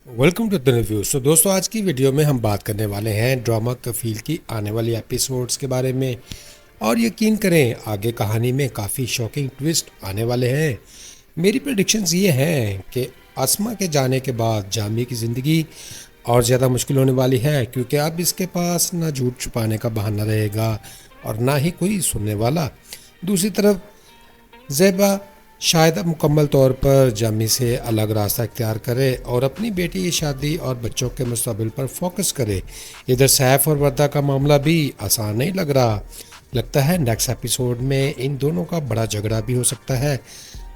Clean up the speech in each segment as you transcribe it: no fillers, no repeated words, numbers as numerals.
Welcome to the review. दोस्तों, आज की वीडियो में हम बात करने वाले हैं ड्रामा कफील की आने वाली एपिसोड्स के बारे में। और यकीन करें, आगे कहानी में काफ़ी शॉकिंग ट्विस्ट आने वाले हैं। मेरी प्रेडिक्शंस ये हैं कि आसमा के जाने के बाद जामी की ज़िंदगी और ज़्यादा मुश्किल होने वाली है, क्योंकि अब इसके पास ना झूठ छुपाने का बहाना रहेगा और ना ही कोई सुनने वाला। दूसरी तरफ ज़ेबा शायद अब मुकम्मल तौर पर जामी से अलग रास्ता इख्तियार करे और अपनी बेटी की शादी और बच्चों के मुस्तकबिल पर फोकस करे। इधर सैफ और वर्दा का मामला भी आसान नहीं लग रहा। लगता है नेक्स्ट एपिसोड में इन दोनों का बड़ा झगड़ा भी हो सकता है।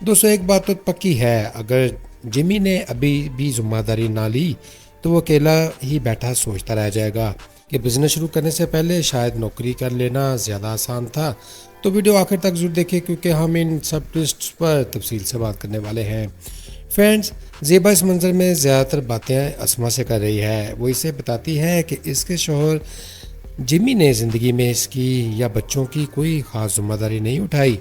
दोस्तों, एक बात तो पक्की है, अगर जिमी ने अभी भी जिम्मेदारी ना ली तो वो अकेला ही बैठा सोचता रह जाएगा कि बिजनेस शुरू करने से पहले शायद नौकरी कर लेना ज़्यादा आसान था। तो वीडियो आखिर तक जरूर देखें, क्योंकि हम इन सब ट्विस्ट्स पर तफसील से बात करने वाले हैं। फ्रेंड्स, ज़ेबा इस मंजर में ज़्यादातर बातें अस्मा से कर रही है। वो इसे बताती है कि इसके शोहर जिमी ने ज़िंदगी में इसकी या बच्चों की कोई ख़ास जिम्मेदारी नहीं उठाई।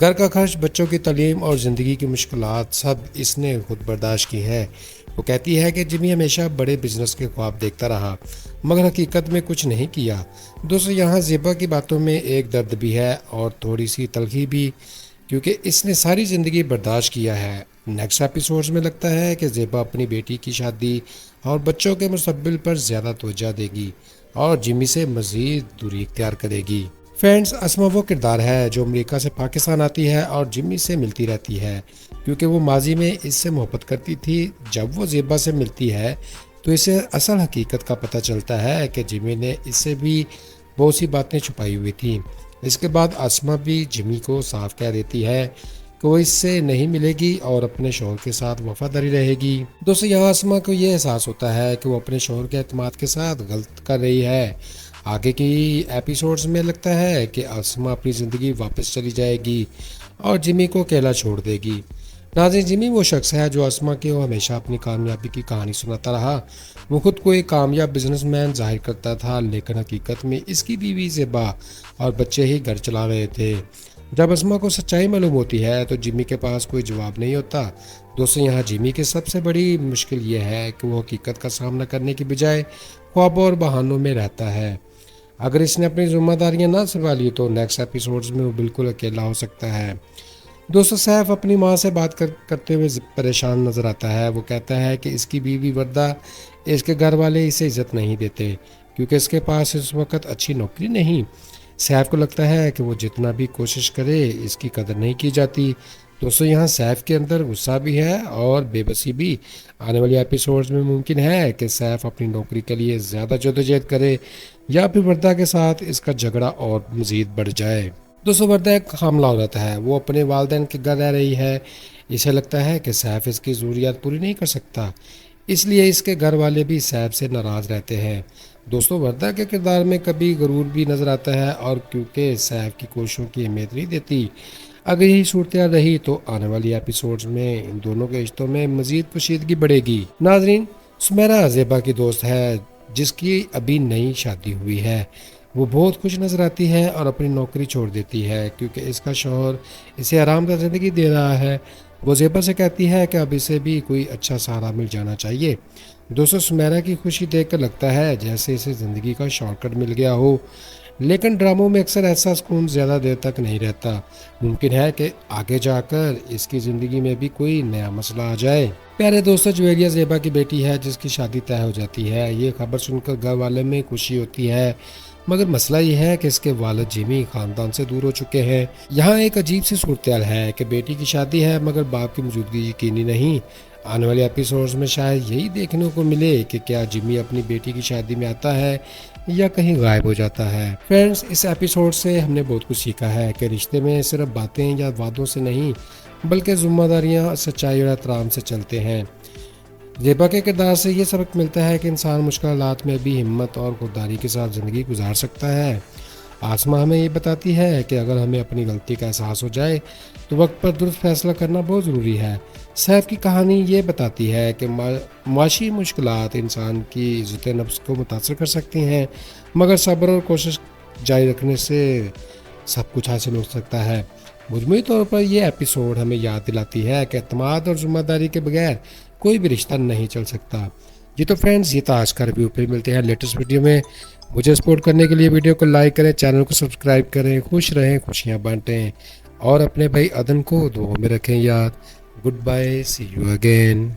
घर का खर्च, बच्चों की तालीम और ज़िंदगी की मुश्किलात सब इसने खुद बर्दाश्त की हैं। वो कहती है कि जिमी हमेशा बड़े बिजनेस के ख्वाब देखता रहा, मगर हकीकत में कुछ नहीं किया। दोस्तों, यहाँ ज़ेबा की बातों में एक दर्द भी है और थोड़ी सी तलखी भी, क्योंकि इसने सारी ज़िंदगी बर्दाश्त किया है। नेक्स्ट एपिसोड्स में लगता है कि ज़ेबा अपनी बेटी की शादी और बच्चों के मुस्तकबिल पर ज़्यादा तवज्जो देगी और जिमी से मज़ीद दूरी इख्तियार करेगी। फ्रेंड्स, अस्मा वो किरदार है जो अमेरिका से पाकिस्तान आती है और जिमी से मिलती रहती है, क्योंकि वो माजी में इससे मोहब्बत करती थी। जब वो ज़ेबा से मिलती है तो इसे असल हकीकत का पता चलता है कि जिमी ने इससे भी बहुत सी बातें छुपाई हुई थी। इसके बाद अस्मा भी जिमी को साफ कह देती है कि वो इससे नहीं मिलेगी और अपने शौहर के साथ वफादारी रहेगी। दोस्तों, यहाँ अस्मा को ये एहसास होता है कि वो अपने शौहर के एतमाद के साथ गलत कर रही है। आगे की एपिसोड्स में लगता है कि अस्मा अपनी ज़िंदगी वापस चली जाएगी और जिमी को अकेला छोड़ देगी। नाज़रीन, जिमी वो शख्स है जो अस्मा को हमेशा अपनी कामयाबी की कहानी सुनाता रहा। वो खुद को एक कामयाब बिजनेसमैन जाहिर करता था, लेकिन हकीकत में इसकी बीवी ज़ेबा और बच्चे ही घर चला रहे थे। जब अस्मा को सच्चाई मालूम होती है तो जिमी के पास कोई जवाब नहीं होता। दोस्तों, यहाँ जिमी की सबसे बड़ी मुश्किल ये है कि वो हकीकत का सामना करने की बजाय ख्वाबों और बहानों में रहता है। अगर इसने अपनी जिम्मेदारियां ना संभाली तो नेक्स्ट एपिसोड्स में वो बिल्कुल अकेला हो सकता है। दोस्तों, सैफ अपनी माँ से बात करते हुए परेशान नज़र आता है। वो कहता है कि इसकी बीवी वर्दा, इसके घर वाले इसे इज्जत नहीं देते क्योंकि इसके पास इस वक्त अच्छी नौकरी नहीं। सैफ को लगता है कि वो जितना भी कोशिश करे इसकी कदर नहीं की जाती। दोस्तों, यहाँ सैफ के अंदर गुस्सा भी है और बेबसी भी। आने वाली एपिसोड्स में मुमकिन है कि सैफ अपनी नौकरी के लिए ज़्यादा जद्दोजहद करे या फिर वर्दा के साथ इसका झगड़ा और मज़ीद बढ़ जाए। दोस्तों, वर्दा एक हामला औरत है। वो अपने वालिदैन के घर रह रही है। इसे लगता है कि सैफ इसकी ज़रूरियात पूरी नहीं कर सकता, इसलिए इसके घर वाले भी सैफ से नाराज़ रहते हैं। दोस्तों, वर्दा के किरदार में कभी गरूर भी नज़र आता है और क्योंकि सैफ की कोशिशों की अहमियत नहीं देती। अगर यही सूरत रही तो आने वाली एपिसोड्स में इन दोनों के रिश्तों में मज़ीद कशीदगी बढ़ेगी। नाजरीन, सुमेरा ज़ेबा की दोस्त है जिसकी अभी नई शादी हुई है। वो बहुत खुश नज़र आती है और अपनी नौकरी छोड़ देती है क्योंकि इसका शौहर इसे आरामदायक ज़िंदगी दे रहा है। वो ज़ेबा से कहती है कि अब इसे भी कोई अच्छा सहारा मिल जाना चाहिए। दोस्तों, सुमेरा की खुशी देखकर लगता है जैसे इसे ज़िंदगी का शॉर्टकट मिल गया हो, लेकिन ड्रामों में अक्सर ऐसा सुकून ज़्यादा देर तक नहीं रहता। मुमकिन है कि आगे जाकर इसकी ज़िंदगी में भी कोई नया मसला आ जाए। प्यारे दोस्तों, जुवेरिया ज़ेबा की बेटी है जिसकी शादी तय हो जाती है। ये खबर सुनकर घर वाले में खुशी होती है, मगर मसला ये है कि इसके वालिद जिमी ख़ानदान से दूर हो चुके हैं। यहाँ एक अजीब सी सूरत है कि बेटी की शादी है मगर बाप की मौजूदगी यकीनी नहीं। आने वाले एपिसोड्स में शायद यही देखने को मिले कि क्या जिमी अपनी बेटी की शादी में आता है या कहीं गायब हो जाता है। फ्रेंड्स, इस एपिसोड से हमने बहुत कुछ सीखा है कि रिश्ते में सिर्फ बातें या वादों से नहीं बल्कि जिम्मेदारियाँ, सच्चाई और एहतराम से चलते हैं। ज़ेबा के किरदार से ये सबक मिलता है कि इंसान मुश्किल हालात में भी हिम्मत और खुददारी के साथ ज़िंदगी गुजार सकता है। आसमा हमें ये बताती है कि अगर हमें अपनी गलती का एहसास हो जाए तो वक्त पर दुरुस्त फैसला करना बहुत ज़रूरी है। सैफ की कहानी ये बताती है कि माशी मुश्किलात इंसान की इज़्ज़त नफ्स को मुतासर कर सकती हैं, मगर सब्र और कोशिश जारी रखने से सब कुछ हासिल हो सकता है। मजमूई तौर पर यह एपिसोड हमें याद दिलाती है कि एतमाद और जिम्मेदारी के बगैर कोई भी रिश्ता नहीं चल सकता। जी तो फ्रेंड्स, ये था आज का रिव्यू। फिर मिलते हैं लेटेस्ट वीडियो में। मुझे सपोर्ट करने के लिए वीडियो को लाइक करें, चैनल को सब्सक्राइब करें, खुश रहें, खुशियाँ बांटें और अपने भाई अदन को दुआ में रखें याद। Goodbye, see you again.